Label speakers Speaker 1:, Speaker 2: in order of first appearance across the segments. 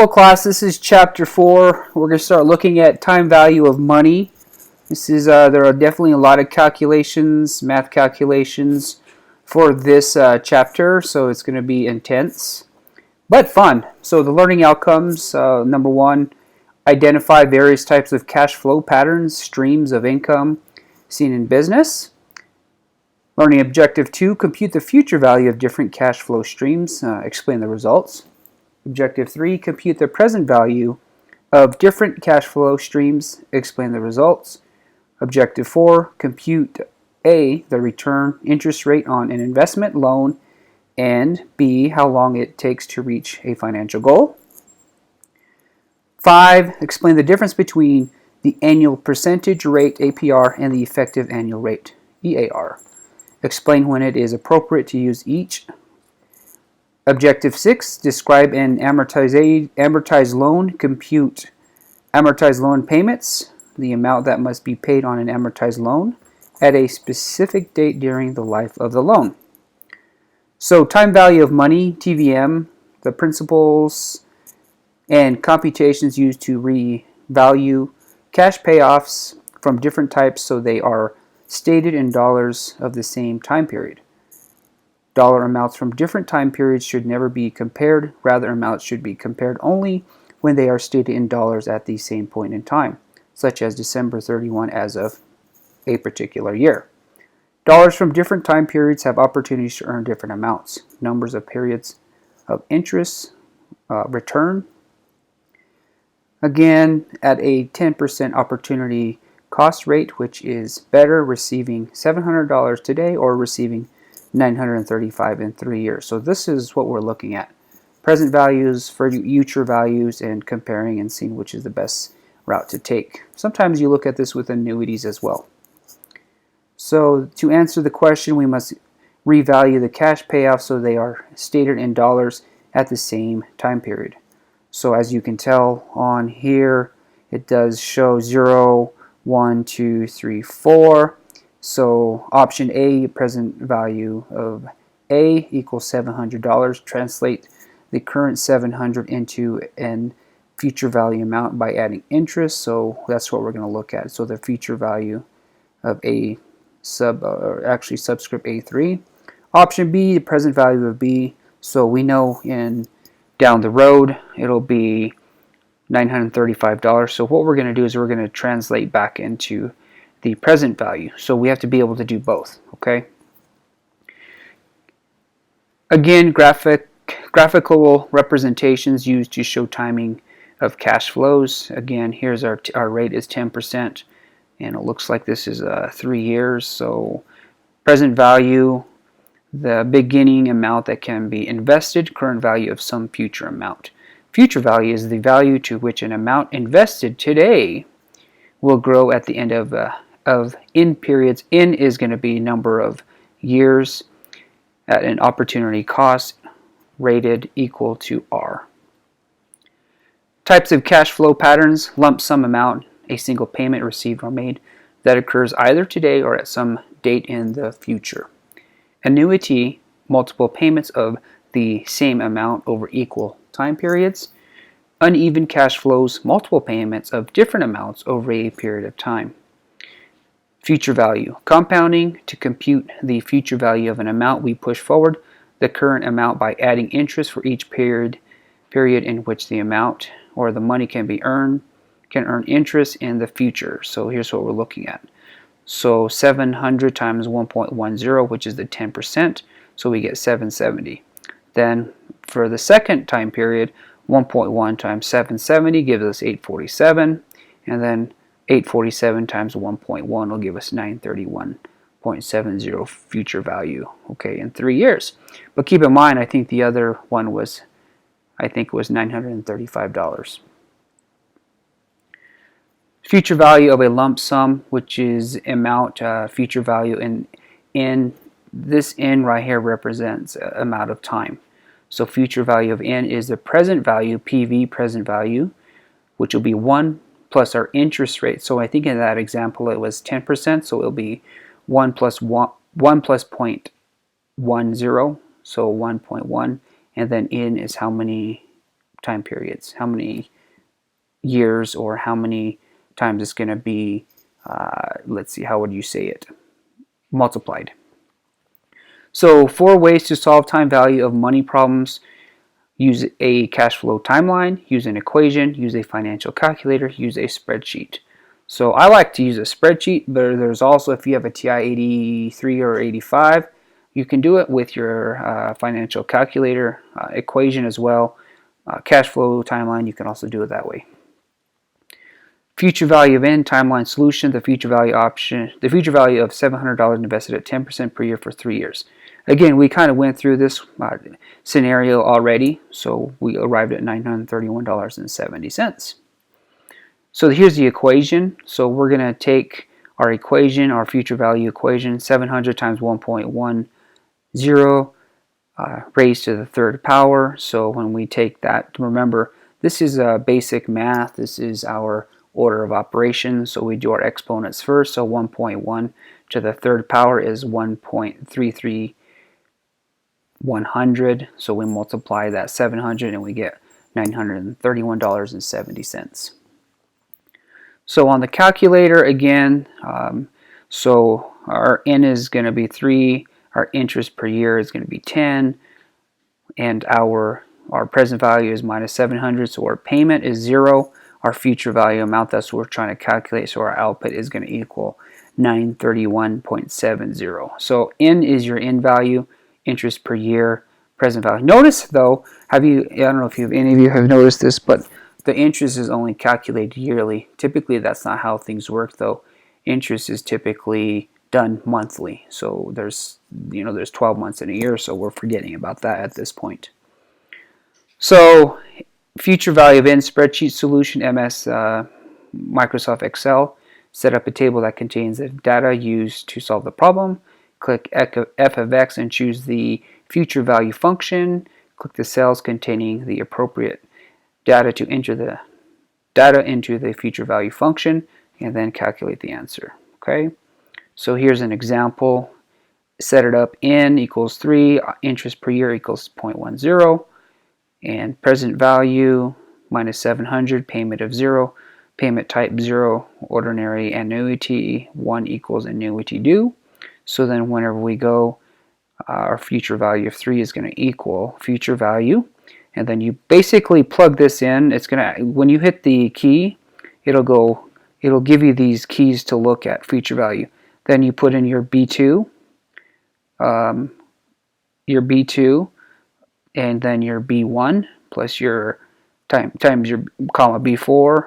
Speaker 1: Hello class, this is chapter 4. We're going to start looking at time value of money. There are definitely a lot of calculations, math calculations for this chapter, so it's going to be intense, but fun. So the learning outcomes, number 1, identify various types of cash flow patterns, streams of income seen in business. Learning objective 2, compute the future value of different cash flow streams, explain the results. Objective 3, compute the present value of different cash flow streams, explain the results. Objective 4, compute A, the return interest rate on an investment loan, and B, how long it takes to reach a financial goal. 5, explain the difference between the annual percentage rate APR and the effective annual rate EAR. Explain when it is appropriate to use each. Objective 6, describe an amortized loan, compute amortized loan payments, the amount that must be paid on an amortized loan at a specific date during the life of the loan. So time value of money, TVM, the principles and computations used to revalue cash payoffs from different types so they are stated in dollars of the same time period. Dollar amounts from different time periods should never be compared. Rather, amounts should be compared only when they are stated in dollars at the same point in time, such as December 31 as of a particular year. Dollars from different time periods have opportunities to earn different amounts. Numbers of periods of interest return. Again, at a 10% opportunity cost rate, which is better, receiving $700 today or receiving $935 in 3 years. So this is what we're looking at. Present values for future values and comparing and seeing which is the best route to take. Sometimes you look at this with annuities as well. So to answer the question, we must revalue the cash payoff so they are stated in dollars at the same time period. So as you can tell on here, it does show 0, 1, 2, 3, 4. So option A, present value of A equals $700. Translate the current $700 into an future value amount by adding interest. So that's what we're going to look at. So the future value of A subscript A3. Option B, the present value of B. So we know down the road it'll be $935. So what we're going to do is we're going to translate back into the present value. So we have to be able to do both, okay? Again, graphical representations used to show timing of cash flows. Again, here's our rate is 10%, and it looks like this is 3 years. So present value, the beginning amount that can be invested, current value of some future amount. Future value is the value to which an amount invested today will grow at the end of in periods. In is going to be number of years at an opportunity cost rated equal to R. Types of cash flow patterns: lump sum amount, a single payment received or made that occurs either today or at some date in the future. Annuity, multiple payments of the same amount over equal time periods. Uneven cash flows, multiple payments of different amounts over a period of time. Future value, compounding. To compute the future value of an amount, we push forward the current amount by adding interest for each period in which the amount or the money can earn interest in the future. So here's what we're looking at. So 700 times 1.10, which is the 10%, so we get 770. Then for the second time period, 1.1 times 770 gives us 847, and then 847 times 1.1 will give us 931.70 future value, okay, in 3 years. But keep in mind, I think the other one was, $935. Future value of a lump sum, which is amount, future value, in this N right here represents amount of time. So future value of N is the present value, PV, present value, which will be 1 plus our interest rate. So I think in that example it was 10%, so it'll be 1 plus 0.10, so 1.1, and then N is how many time periods, how many years, or how many times it's going to be, let's see, how would you say it, multiplied. So 4 ways to solve time value of money problems. Use a cash flow timeline, use an equation, use a financial calculator, use a spreadsheet. So I like to use a spreadsheet, but there's also, if you have a TI 83 or 85, you can do it with your financial calculator equation as well. Cash flow timeline, you can also do it that way. Future value of N timeline solution, the future value option, the future value of $700 invested at 10% per year for 3 years. Again, we kind of went through this scenario already, so we arrived at $931.70. So here's the equation. So we're going to take our equation, our future value equation, 700 times 1.10 raised to the third power. So when we take that, remember, this is basic math. This is our order of operations. So we do our exponents first. So 1.1 to the third power is 1.33100. So we multiply that 700 and we get $931.70. So on the calculator again, so our N is going to be 3, our interest per year is going to be 10, and our present value is minus 700, so our payment is 0. Our future value amount, that's what we're trying to calculate, so our output is going to equal 931.70. So N is your N value, interest per year, present value. Notice though, I don't know if any of you have noticed this, but the interest is only calculated yearly. Typically that's not how things work though. Interest is typically done monthly. So there's 12 months in a year, so we're forgetting about that at this point. So future value of N Spreadsheet Solution, MS Microsoft Excel. Set up a table that contains the data used to solve the problem. Click F of X and choose the future value function. Click the cells containing the appropriate data to enter the data into the future value function, and then calculate the answer. Okay, so here's an example. Set it up. N equals 3, interest per year equals 0.10, and present value minus 700, payment of 0, payment type 0, ordinary annuity, 1 equals annuity due. So then whenever we go, our future value of 3 is going to equal future value, and then you basically plug this in. It's going to, when you hit the key, it'll give you these keys to look at future value. Then you put in your B2, and then your B1 plus your times your comma B4,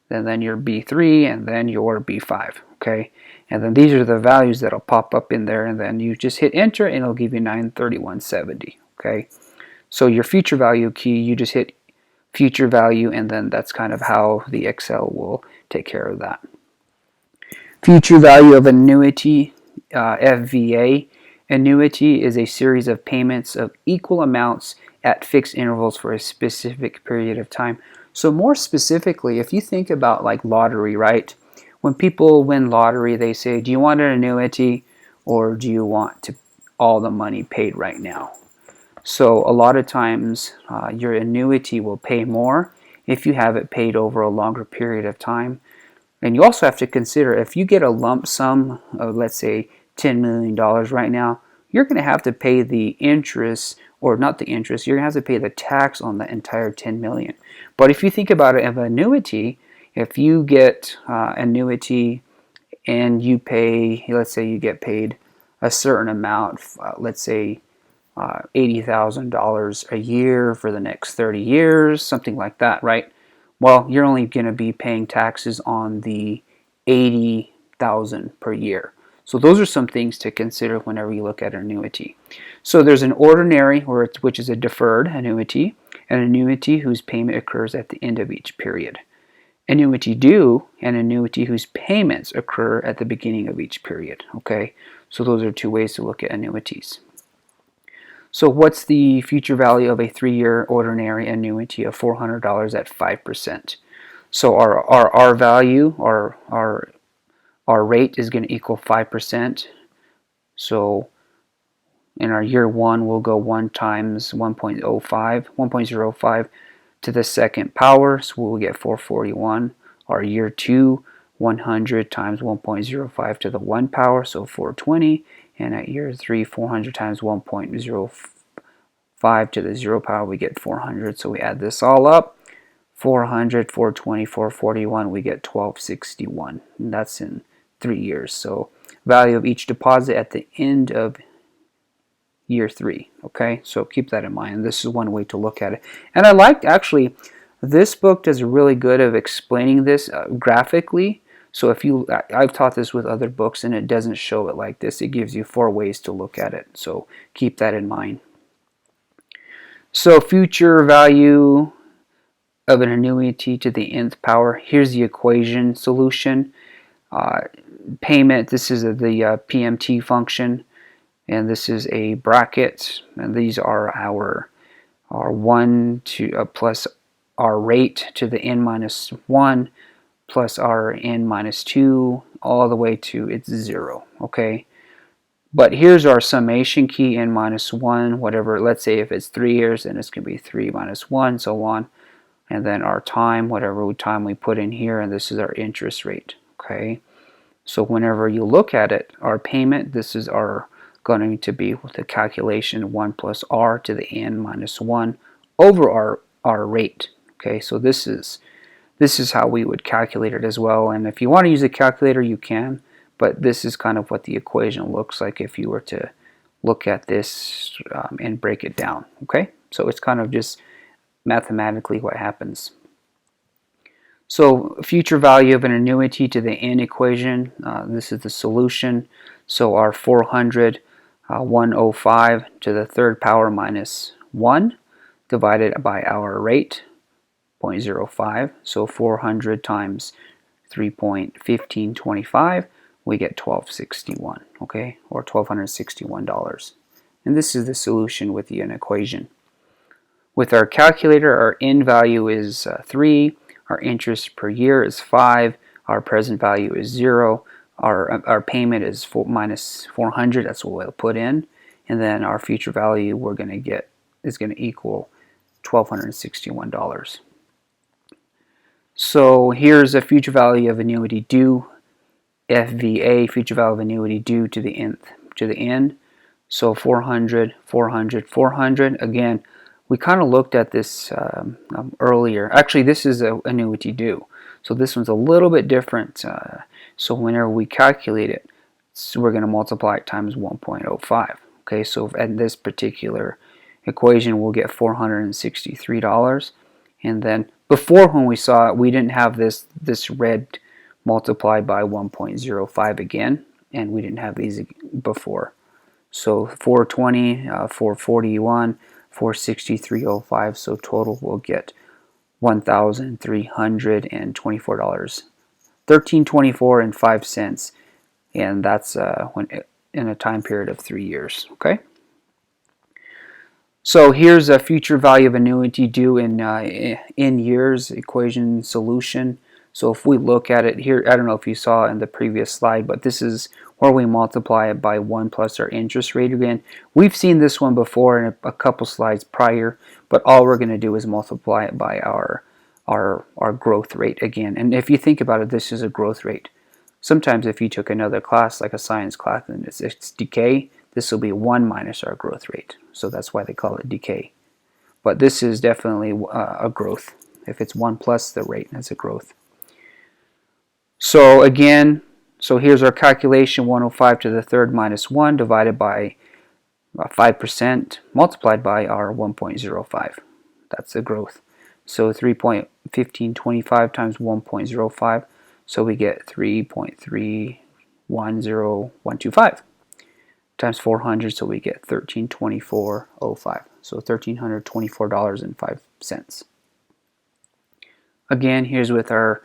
Speaker 1: and then your B3, and then your B5. Okay, and then these are the values that'll pop up in there, and then you just hit enter and it'll give you 931.70. Okay, so your future value key, you just hit future value, and then that's kind of how the Excel will take care of that. Future value of annuity, FVA. Annuity is a series of payments of equal amounts at fixed intervals for a specific period of time. So more specifically, if you think about like lottery, right? When people win lottery, they say, do you want an annuity or do you want all the money paid right now? So a lot of times your annuity will pay more if you have it paid over a longer period of time. And you also have to consider, if you get a lump sum of, let's say, $10 million right now, you're going to have to pay the interest, or not the interest, you're going to have to pay the tax on the entire $10 million. But if you think about it of annuity, if you get annuity and you pay, let's say you get paid a certain amount, let's say $80,000 a year for the next 30 years, something like that, right? Well, you're only going to be paying taxes on the $80,000 per year. So those are some things to consider whenever you look at an annuity. So there's an ordinary, which is a deferred annuity, an annuity whose payment occurs at the end of each period. Annuity due, an annuity whose payments occur at the beginning of each period. Okay, so those are 2 ways to look at annuities. So what's the future value of a 3-year ordinary annuity of $400 at 5%? So our value, our rate is going to equal 5%. So in our year 1, we'll go 1 times 1.05 to the second power, so we'll get 441. Our year 2, 100 times 1.05 to the 1 power, so 420. And at year 3, 400 times 1.05 to the 0 power, we get 400. So we add this all up. 400, 420, 441, we get 1261. And that's in 3 years. So value of each deposit at the end of year 3. Okay, so keep that in mind. This is one way to look at it. And I liked, actually, this book does really good of explaining this graphically. So if you, I've taught this with other books and it doesn't show it like this. It gives you 4 ways to look at it. So keep that in mind. So future value of an annuity to the nth power. Here's the equation solution. Payment, this is the PMT function. And this is a bracket, and these are our 1 to plus our rate to the n minus 1 plus our n minus 2 all the way to its 0. Okay, but here's our summation key, n minus 1, whatever. Let's say if it's 3 years, then it's going to be 3 minus 1, so on. And then our time, whatever time we put in here, and this is our interest rate. Okay, so whenever you look at it, our payment, this is our going to be with the calculation 1 plus r to the n minus 1 over our rate. Okay, so this is how we would calculate it as well. And if you want to use a calculator, you can, but this is kind of what the equation looks like if you were to look at this and break it down. Okay, so it's kind of just mathematically what happens. So future value of an annuity to the n equation, this is the solution. So our 400, 105 to the third power minus 1 divided by our rate, 0.05. So 400 times 3.1525, we get 1261, okay, or $1,261. And this is the solution with the n equation. With our calculator, our n value is 3, our interest per year is 5, our present value is 0. Our payment is minus 400, that's what we'll put in, and then our future value we're going to get is going to equal $1,261. So here's a future value of annuity due, FVA, future value of annuity due to the nth to the n. So 400, 400, 400. Again, we kind of looked at this earlier. Actually, this is an annuity due, so this one's a little bit different. So whenever we calculate it, so we're going to multiply it times 1.05. Okay, so in this particular equation, we'll get $463. And then before, when we saw it, we didn't have this red multiplied by 1.05 again, and we didn't have these before. So 420, 441, 463.05. So total we'll get $1,324. $13.24.05, and that's when in a time period of 3 years. Okay. So here's a future value of annuity due in years equation solution. So if we look at it here, I don't know if you saw in the previous slide, but this is where we multiply it by 1 plus our interest rate again. We've seen this one before in a couple slides prior, but all we're going to do is multiply it by our growth rate again. And if you think about it, this is a growth rate. Sometimes if you took another class, like a science class, and it's decay, this will be 1 minus our growth rate. So that's why they call it decay. But this is definitely a growth. If it's 1 plus the rate, that's a growth. So again, so here's our calculation, 105 to the third minus 1 divided by 5% multiplied by our 1.05. That's the growth. So 3.1525 times 1.05, so we get 3.310125 times 400, so we get 1324.05. So $1,324.05. Again, here's with the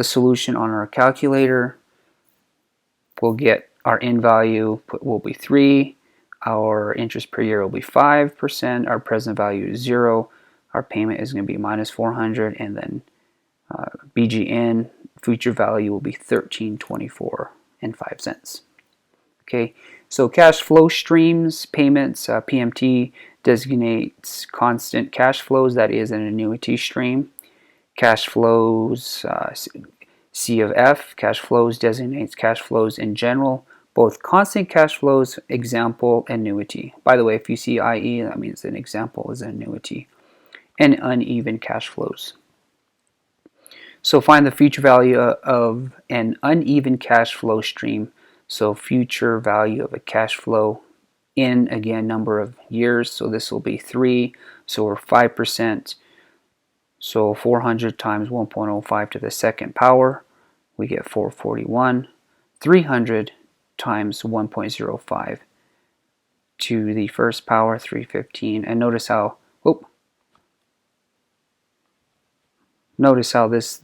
Speaker 1: solution on our calculator. We'll get our n value will be 3, our interest per year will be 5%, our present value is 0. Our payment is going to be minus 400, and then BGN future value will be $13.24.05. Okay, So cash flow streams, payments, PMT designates constant cash flows, that is an annuity stream. Cash flows, C of F, cash flows designates cash flows in general, both constant cash flows, example, annuity. By the way, if you see IE, that means an example is an annuity. And uneven cash flows. So find the future value of an uneven cash flow stream. So future value of a cash flow in, again, number of years. So this will be 3. So we're 5%. So 400 times 1.05 to the second power, we get 441. 300 times 1.05 to the first power, 315. And notice how,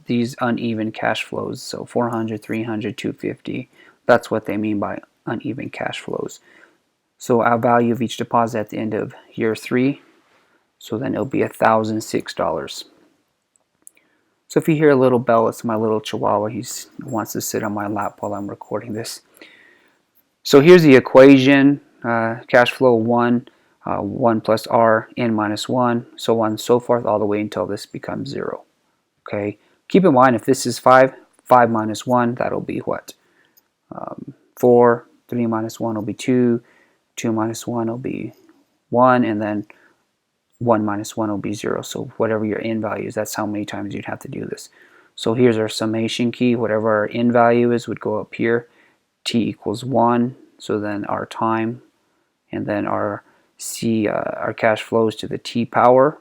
Speaker 1: these uneven cash flows, so 400, 300, 250, that's what they mean by uneven cash flows. So our value of each deposit at the end of year 3, so then it'll be $1,006. So if you hear a little bell, it's my little chihuahua. He wants to sit on my lap while I'm recording this. So here's the equation, cash flow 1, 1 plus R, n minus 1, so on and so forth, all the way until this becomes 0. Okay, keep in mind if this is 5, 5 minus 1, that'll be what? 4, 3 minus 1 will be 2, 2 minus 1 will be 1, and then 1 minus 1 will be 0. So whatever your n value is, that's how many times you'd have to do this. So here's our summation key. Whatever our n value is would go up here. T equals 1, so then our time, and then our C, our cash flows to the T power.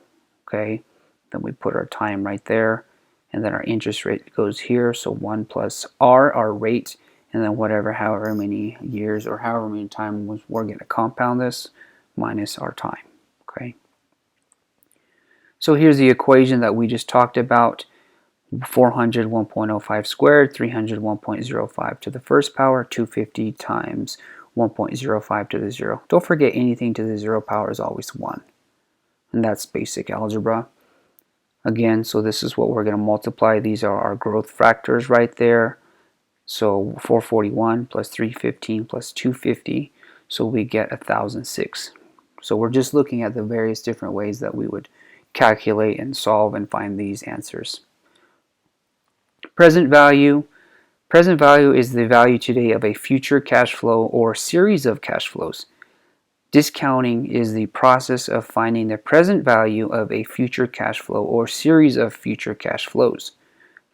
Speaker 1: Okay, then we put our time right there. And then our interest rate goes here, so 1 plus R, our rate, and then however many years or however many times we're going to compound this, minus our time. Okay. So here's the equation that we just talked about. 400 1.05 squared, 300 1.05 to the first power, 250 times 1.05 to the 0. Don't forget anything to the 0 power is always 1. And that's basic algebra. Again, so this is what we're going to multiply. These are our growth factors right there. So 441 plus 315 plus 250. So we get 1,006. So we're just looking at the various different ways that we would calculate and solve and find these answers. Present value. Present value is the value today of a future cash flow or series of cash flows. Discounting is the process of finding the present value of a future cash flow or series of future cash flows.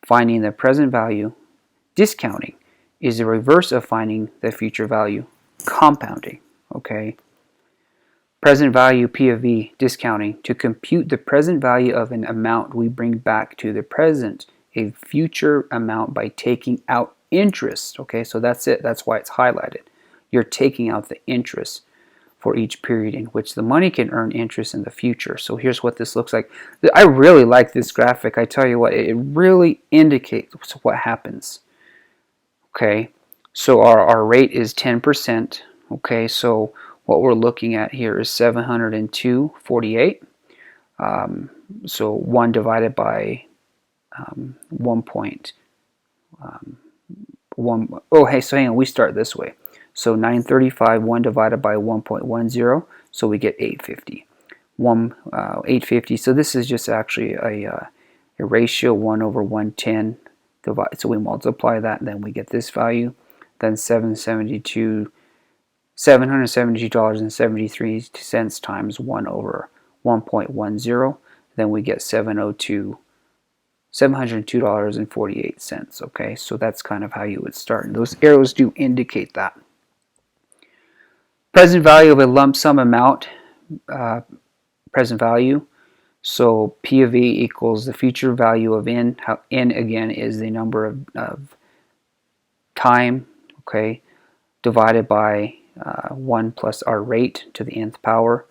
Speaker 1: Finding the present value, discounting, is the reverse of finding the future value, compounding. Okay. Present value, P of V, discounting, to compute the present value of an amount we bring back to the present, a future amount by taking out interest. Okay, so that's it. That's why it's highlighted. You're taking out the interest for each period in which the money can earn interest in the future. So here's what this looks like. I really like this graphic. I tell you what, it really indicates what happens. Okay, so our rate is 10%. Okay, so what we're looking at here is 702.48. So 1 divided by 1.1. Oh, hey, so hang on, we start this way. So 935, 1 divided by 1.10, so we get 850. 850, so this is just actually a ratio, 1 over 110. So we multiply that, and then we get this value. Then $772.73 times 1 over 1.10. Then we get $702.48. Okay, so that's kind of how you would start. And those arrows do indicate that. Present value of a lump sum amount, present value. So P of E equals the future value of N. How N again is the number of time, okay, divided by 1 plus our rate to the nth power.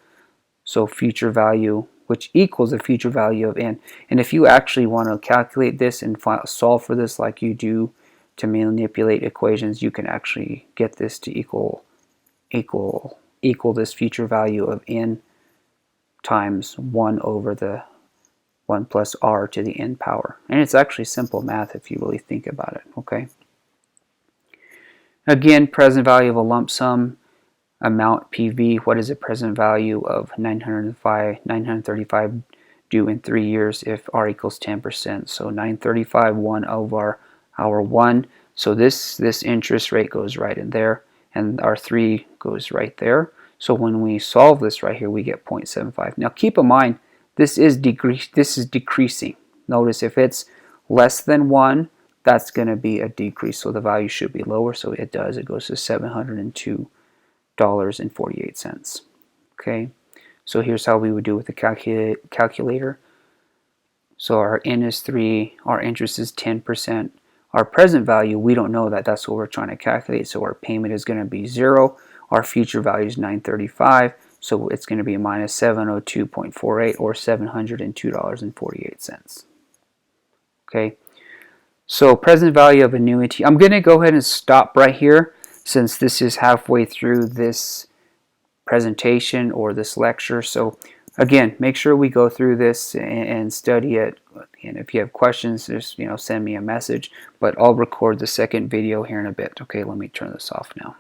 Speaker 1: So future value, which equals the future value of N. And if you actually want to calculate this and solve for this like you do to manipulate equations, you can actually get this to equal this future value of N times 1 over the 1 plus R to the N power. And it's actually simple math if you really think about it, okay? Again, present value of a lump sum. amount PV, what is the present value of 935 due in 3 years if R equals 10%. So 935, 1 over our 1. So this interest rate goes right in there, and our 3 goes right there. So when we solve this right here, we get 0.75. Now keep in mind, this is decreasing. Notice if it's less than 1, that's going to be a decrease. So the value should be lower. So it does. It goes to $702.48. Okay. So here's how we would do with the calculator. So our N is 3, our interest is 10%. Our present value, we don't know that. That's what we're trying to calculate. So our payment is going to be 0. Our future value is 935. So it's going to be minus 702.48 or $702.48. Okay. So present value of annuity. I'm going to go ahead and stop right here since this is halfway through this presentation or this lecture. So again, make sure we go through this and study it. And if you have questions, just send me a message. But I'll record the second video here in a bit. Okay, let me turn this off now.